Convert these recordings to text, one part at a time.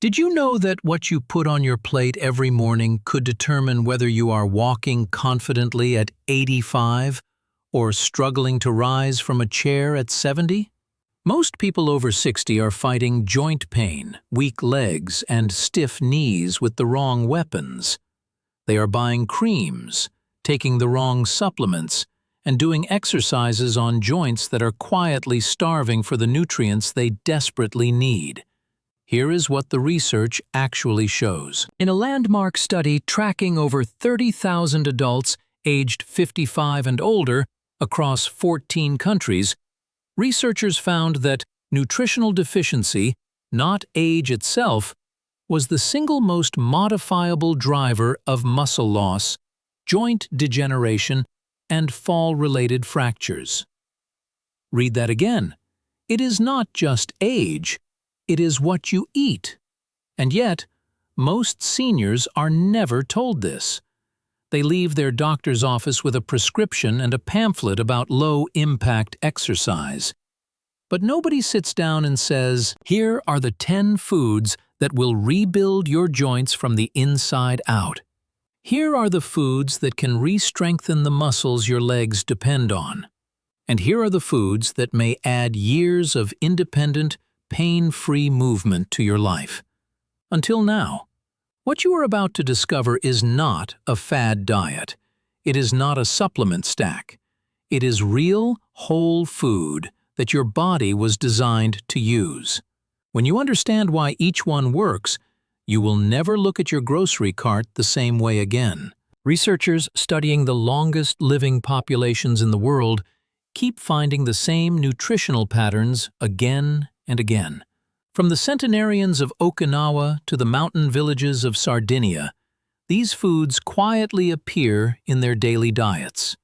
Did you know that what you put on your plate every morning could determine whether you are walking confidently at 85 or struggling to rise from a chair at 70? Most people over 60 are fighting joint pain, weak legs, and stiff knees with the wrong weapons. They are buying creams, taking the wrong supplements, and doing exercises on joints that are quietly starving for the nutrients they desperately need. Here is what the research actually shows. In a landmark study tracking over 30,000 adults aged 55 and older across 14 countries, researchers found that nutritional deficiency, not age itself, was the single most modifiable driver of muscle loss, joint degeneration, and fall-related fractures. Read that again. It is not just age, it is what you eat. And yet, most seniors are never told this. They leave their doctor's office with a prescription and a pamphlet about low-impact exercise. But nobody sits down and says, here are the 10 foods that will rebuild your joints from the inside out. Here are the foods that can re-strengthen the muscles your legs depend on. And here are the foods that may add years of independent, pain-free movement to your life. Until now, what you are about to discover is not a fad diet. It is not a supplement stack. It is real, whole food that your body was designed to use. When you understand why each one works, you will never look at your grocery cart the same way again. Researchers studying the longest living populations in the world keep finding the same nutritional patterns again and again. From the centenarians of Okinawa to the mountain villages of Sardinia, these foods quietly appear in their daily diets.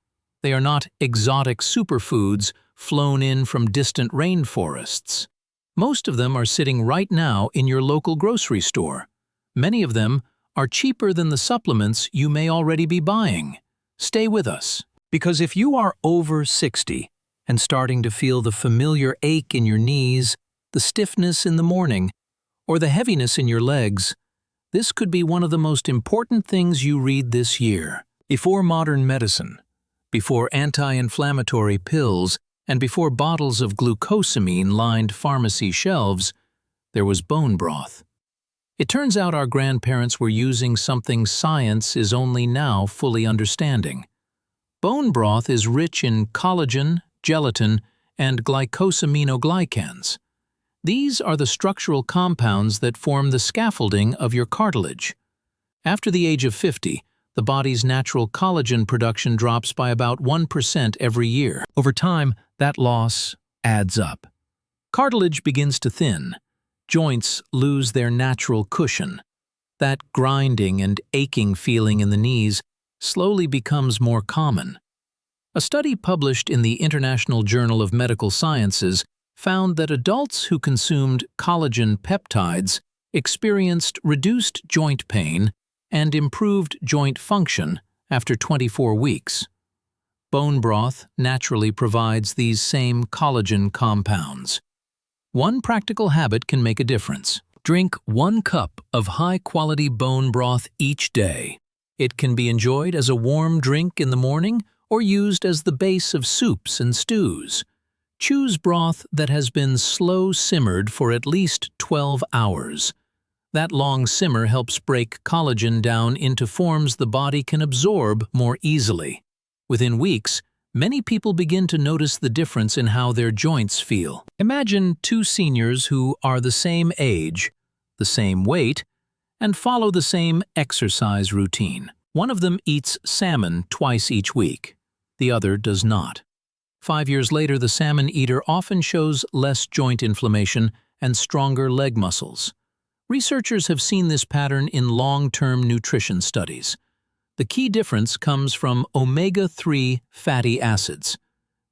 They are not exotic superfoods flown in from distant rainforests. Most of them are sitting right now in your local grocery store. Many of them are cheaper than the supplements you may already be buying. Stay with us. Because if you are over 60 and starting to feel the familiar ache in your knees, the stiffness in the morning, or the heaviness in your legs, this could be one of the most important things you read this year. Before modern medicine, before anti-inflammatory pills, and before bottles of glucosamine lined pharmacy shelves, there was bone broth. It turns out our grandparents were using something science is only now fully understanding. Bone broth is rich in collagen, gelatin, and glycosaminoglycans. These are the structural compounds that form the scaffolding of your cartilage. After the age of 50, the body's natural collagen production drops by about 1% every year. Over time, that loss adds up. Cartilage begins to thin. Joints lose their natural cushion. That grinding and aching feeling in the knees slowly becomes more common. A study published in the International Journal of Medical Sciences found that adults who consumed collagen peptides experienced reduced joint pain and improved joint function after 24 weeks. Bone broth naturally provides these same collagen compounds. One practical habit can make a difference. Drink 1 cup of high-quality bone broth each day. It can be enjoyed as a warm drink in the morning or used as the base of soups and stews. Choose broth that has been slow simmered for at least 12 hours. That long simmer helps break collagen down into forms the body can absorb more easily. Within weeks, many people begin to notice the difference in how their joints feel. Imagine 2 seniors who are the same age, the same weight, and follow the same exercise routine. One of them eats salmon twice each week. The other does not. 5 years later, the salmon eater often shows less joint inflammation and stronger leg muscles. Researchers have seen this pattern in long-term nutrition studies. The key difference comes from omega-3 fatty acids.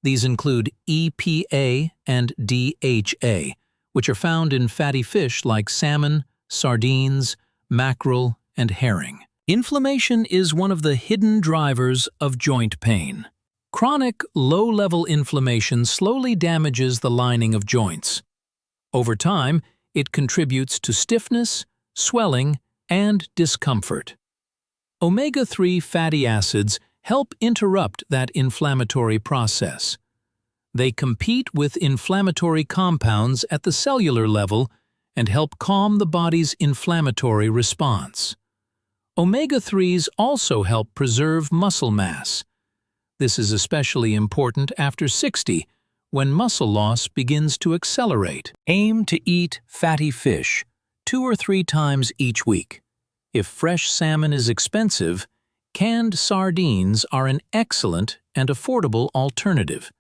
These include EPA and DHA, which are found in fatty fish like salmon, sardines, mackerel, and herring. Inflammation is one of the hidden drivers of joint pain. Chronic, low-level inflammation slowly damages the lining of joints. Over time, it contributes to stiffness, swelling, and discomfort. Omega-3 fatty acids help interrupt that inflammatory process. They compete with inflammatory compounds at the cellular level and help calm the body's inflammatory response. Omega-3s also help preserve muscle mass. This is especially important after 60, when muscle loss begins to accelerate. Aim to eat fatty fish 2 or 3 times each week. If fresh salmon is expensive, canned sardines are an excellent and affordable alternative.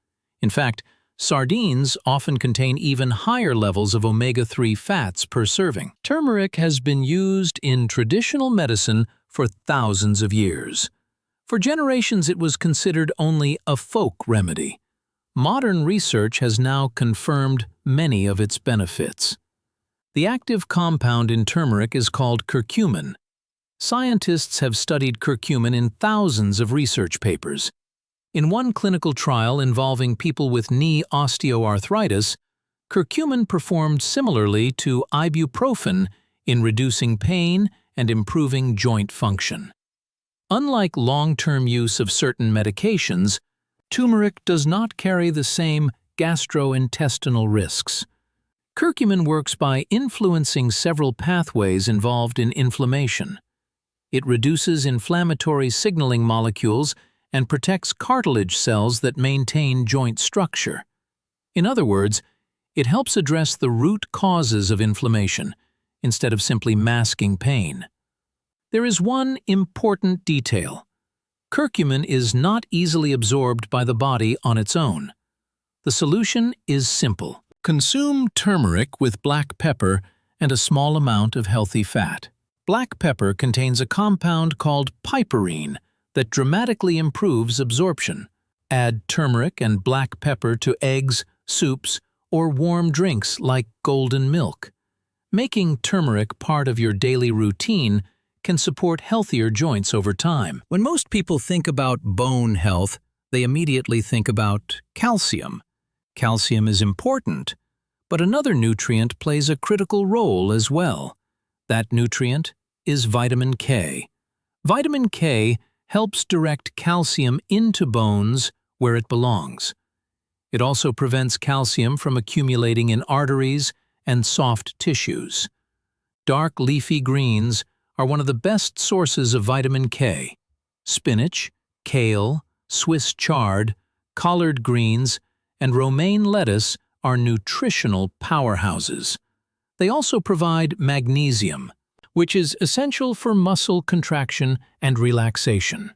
In fact, sardines often contain even higher levels of omega-3 fats per serving. Turmeric has been used in traditional medicine for thousands of years. For generations, it was considered only a folk remedy. Modern research has now confirmed many of its benefits. The active compound in turmeric is called curcumin. Scientists have studied curcumin in thousands of research papers. In one clinical trial involving people with knee osteoarthritis, curcumin performed similarly to ibuprofen in reducing pain and improving joint function. Unlike long-term use of certain medications, turmeric does not carry the same gastrointestinal risks. Curcumin works by influencing several pathways involved in inflammation. It reduces inflammatory signaling molecules and protects cartilage cells that maintain joint structure. In other words, it helps address the root causes of inflammation instead of simply masking pain. There is one important detail. Curcumin is not easily absorbed by the body on its own. The solution is simple. Consume turmeric with black pepper and a small amount of healthy fat. Black pepper contains a compound called piperine that dramatically improves absorption. Add turmeric and black pepper to eggs, soups, or warm drinks like golden milk. Making turmeric part of your daily routine can support healthier joints over time. When most people think about bone health, they immediately think about calcium. Calcium is important, but another nutrient plays a critical role as well. That nutrient is vitamin K. Vitamin K helps direct calcium into bones where it belongs. It also prevents calcium from accumulating in arteries and soft tissues. Dark leafy greens are one of the best sources of vitamin K. Spinach, kale, Swiss chard, collard greens, and romaine lettuce are nutritional powerhouses. They also provide magnesium, which is essential for muscle contraction and relaxation.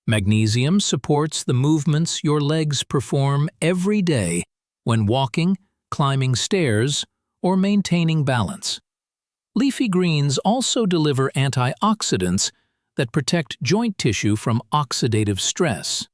Magnesium supports the movements your legs perform every day when walking, climbing stairs, or maintaining balance. Leafy greens also deliver antioxidants that protect joint tissue from oxidative stress.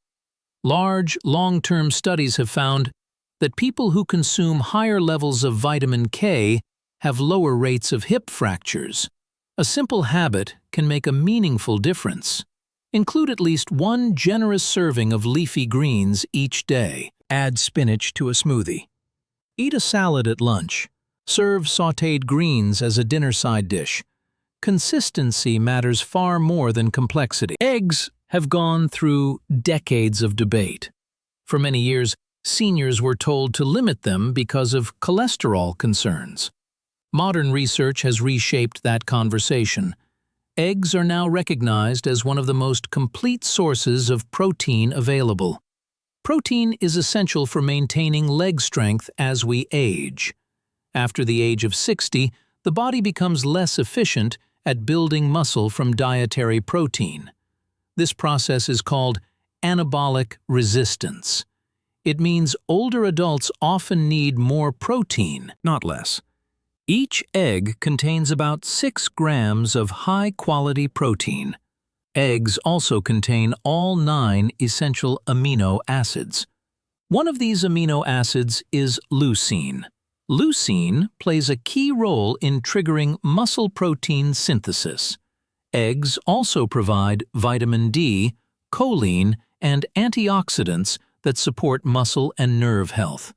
Large, long-term studies have found that people who consume higher levels of vitamin K have lower rates of hip fractures. A simple habit can make a meaningful difference. Include at least 1 generous serving of leafy greens each day. Add spinach to a smoothie. Eat a salad at lunch. Serve sautéed greens as a dinner side dish. Consistency matters far more than complexity. Eggs have gone through decades of debate. For many years, seniors were told to limit them because of cholesterol concerns. Modern research has reshaped that conversation. Eggs are now recognized as one of the most complete sources of protein available. Protein is essential for maintaining leg strength as we age. After the age of 60, the body becomes less efficient at building muscle from dietary protein. This process is called anabolic resistance. It means older adults often need more protein, not less. Each egg contains about 6 grams of high-quality protein. Eggs also contain all 9 essential amino acids. One of these amino acids is leucine. Leucine plays a key role in triggering muscle protein synthesis. Eggs also provide vitamin D, choline, and antioxidants that support muscle and nerve health.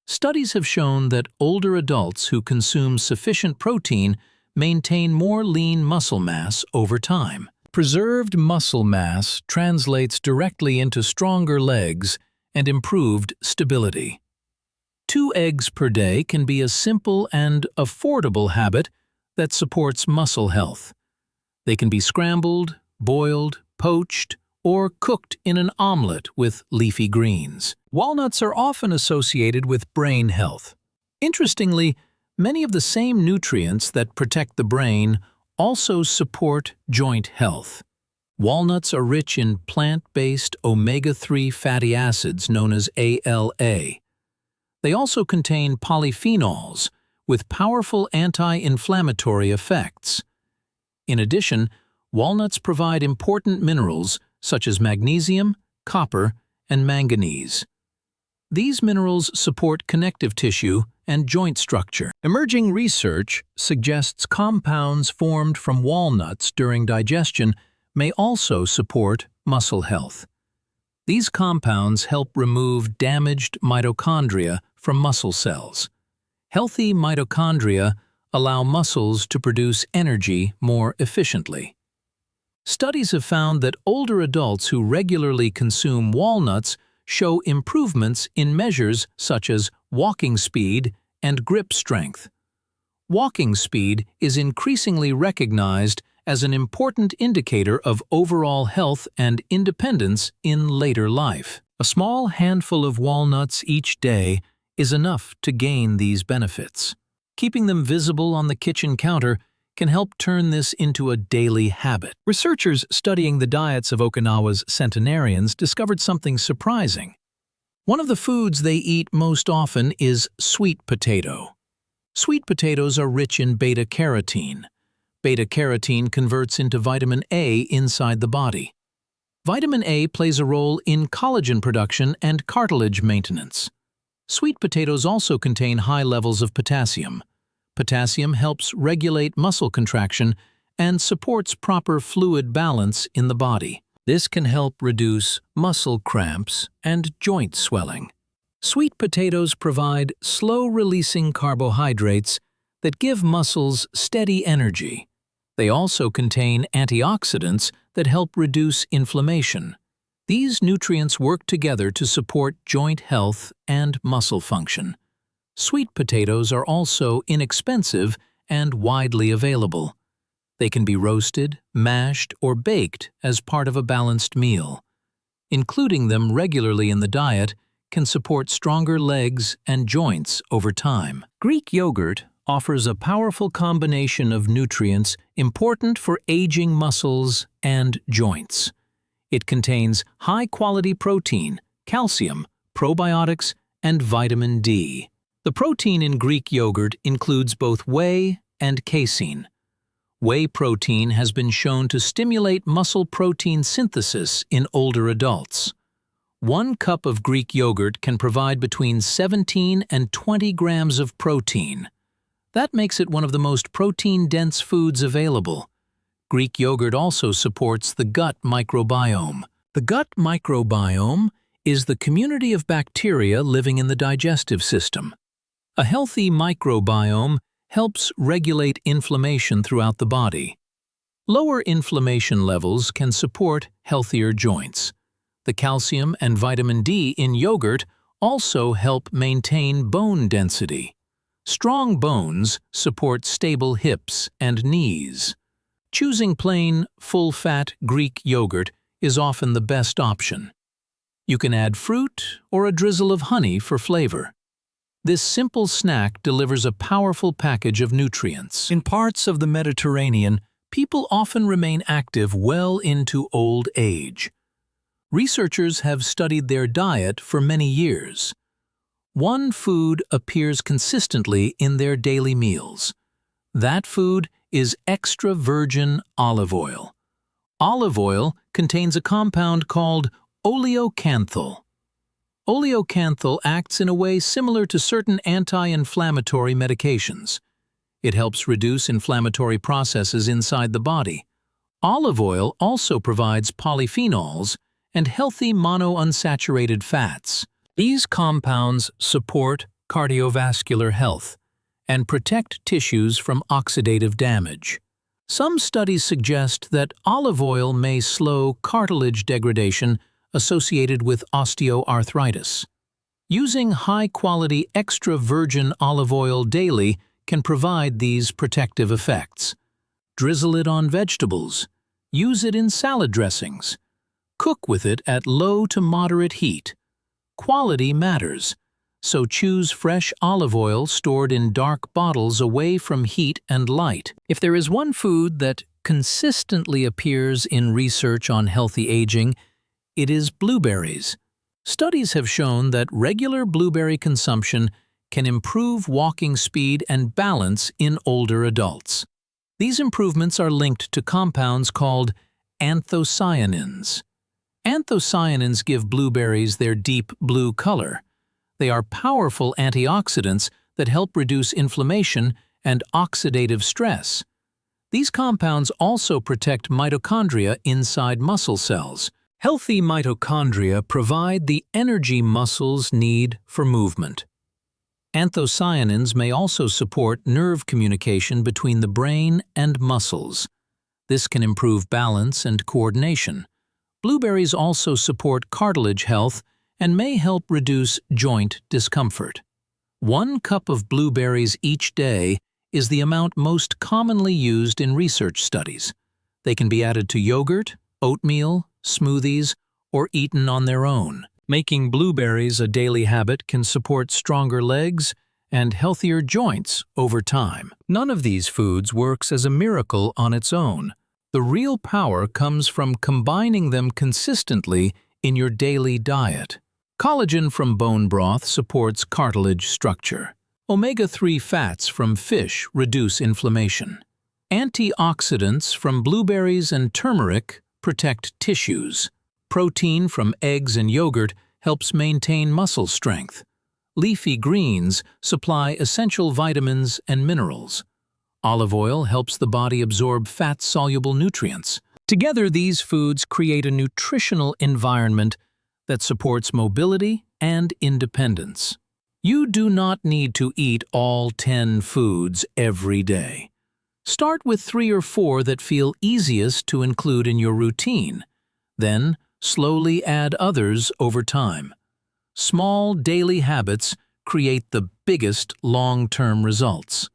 Studies have shown that older adults who consume sufficient protein maintain more lean muscle mass over time. Preserved muscle mass translates directly into stronger legs and improved stability. 2 eggs per day can be a simple and affordable habit that supports muscle health. They can be scrambled, boiled, poached, or cooked in an omelet with leafy greens. Walnuts are often associated with brain health. Interestingly, many of the same nutrients that protect the brain also support joint health. Walnuts are rich in plant-based omega-3 fatty acids known as ALA. They also contain polyphenols with powerful anti-inflammatory effects. In addition, walnuts provide important minerals such as magnesium, copper, and manganese. These minerals support connective tissue and joint structure. Emerging research suggests compounds formed from walnuts during digestion may also support muscle health. These compounds help remove damaged mitochondria from muscle cells. Healthy mitochondria allow muscles to produce energy more efficiently. Studies have found that older adults who regularly consume walnuts show improvements in measures such as walking speed and grip strength. Walking speed is increasingly recognized as an important indicator of overall health and independence in later life. A small handful of walnuts each day is enough to gain these benefits. Keeping them visible on the kitchen counter can help turn this into a daily habit. Researchers studying the diets of Okinawa's centenarians discovered something surprising. One of the foods they eat most often is sweet potato. Sweet potatoes are rich in beta-carotene. Beta-carotene converts into vitamin A inside the body. Vitamin A plays a role in collagen production and cartilage maintenance. Sweet potatoes also contain high levels of potassium. Potassium helps regulate muscle contraction and supports proper fluid balance in the body. This can help reduce muscle cramps and joint swelling. Sweet potatoes provide slow-releasing carbohydrates that give muscles steady energy. They also contain antioxidants that help reduce inflammation. These nutrients work together to support joint health and muscle function. Sweet potatoes are also inexpensive and widely available. They can be roasted, mashed, or baked as part of a balanced meal. Including them regularly in the diet can support stronger legs and joints over time. Greek yogurt offers a powerful combination of nutrients important for aging muscles and joints. It contains high-quality protein, calcium, probiotics, and vitamin D. The protein in Greek yogurt includes both whey and casein. Whey protein has been shown to stimulate muscle protein synthesis in older adults. 1 cup of Greek yogurt can provide between 17 and 20 grams of protein. That makes it one of the most protein-dense foods available. Greek yogurt also supports the gut microbiome. The gut microbiome is the community of bacteria living in the digestive system. A healthy microbiome helps regulate inflammation throughout the body. Lower inflammation levels can support healthier joints. The calcium and vitamin D in yogurt also help maintain bone density. Strong bones support stable hips and knees. Choosing plain, full-fat Greek yogurt is often the best option. You can add fruit or a drizzle of honey for flavor. This simple snack delivers a powerful package of nutrients. In parts of the Mediterranean, people often remain active well into old age. Researchers have studied their diet for many years. One food appears consistently in their daily meals. That food is extra virgin olive oil. Olive oil contains a compound called oleocanthal. Oleocanthal acts in a way similar to certain anti-inflammatory medications. It helps reduce inflammatory processes inside the body. Olive oil also provides polyphenols and healthy monounsaturated fats. These compounds support cardiovascular health and protect tissues from oxidative damage. Some studies suggest that olive oil may slow cartilage degradation associated with osteoarthritis. Using high-quality extra virgin olive oil daily can provide these protective effects. Drizzle it on vegetables. Use it in salad dressings. Cook with it at low to moderate heat. Quality matters, so choose fresh olive oil stored in dark bottles away from heat and light. If there is one food that consistently appears in research on healthy aging, it is blueberries. Studies have shown that regular blueberry consumption can improve walking speed and balance in older adults. These improvements are linked to compounds called anthocyanins. Anthocyanins give blueberries their deep blue color. They are powerful antioxidants that help reduce inflammation and oxidative stress. These compounds also protect mitochondria inside muscle cells. Healthy mitochondria provide the energy muscles need for movement. Anthocyanins may also support nerve communication between the brain and muscles. This can improve balance and coordination. Blueberries also support cartilage health and may help reduce joint discomfort. 1 cup of blueberries each day is the amount most commonly used in research studies. They can be added to yogurt, oatmeal, smoothies, or eaten on their own. Making blueberries a daily habit can support stronger legs and healthier joints over time. None of these foods works as a miracle on its own. The real power comes from combining them consistently in your daily diet. Collagen from bone broth supports cartilage structure. Omega-3 fats from fish reduce inflammation. Antioxidants from blueberries and turmeric protect tissues. Protein from eggs and yogurt helps maintain muscle strength. Leafy greens supply essential vitamins and minerals. Olive oil helps the body absorb fat-soluble nutrients. Together, these foods create a nutritional environment that supports mobility and independence. You do not need to eat all 10 foods every day. Start with 3 or 4 that feel easiest to include in your routine. Then, slowly add others over time. Small daily habits create the biggest long-term results.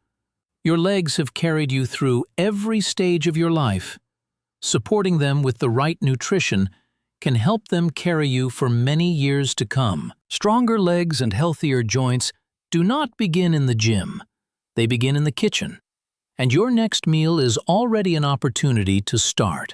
Your legs have carried you through every stage of your life. Supporting them with the right nutrition can help them carry you for many years to come. Stronger legs and healthier joints do not begin in the gym. They begin in the kitchen. And your next meal is already an opportunity to start.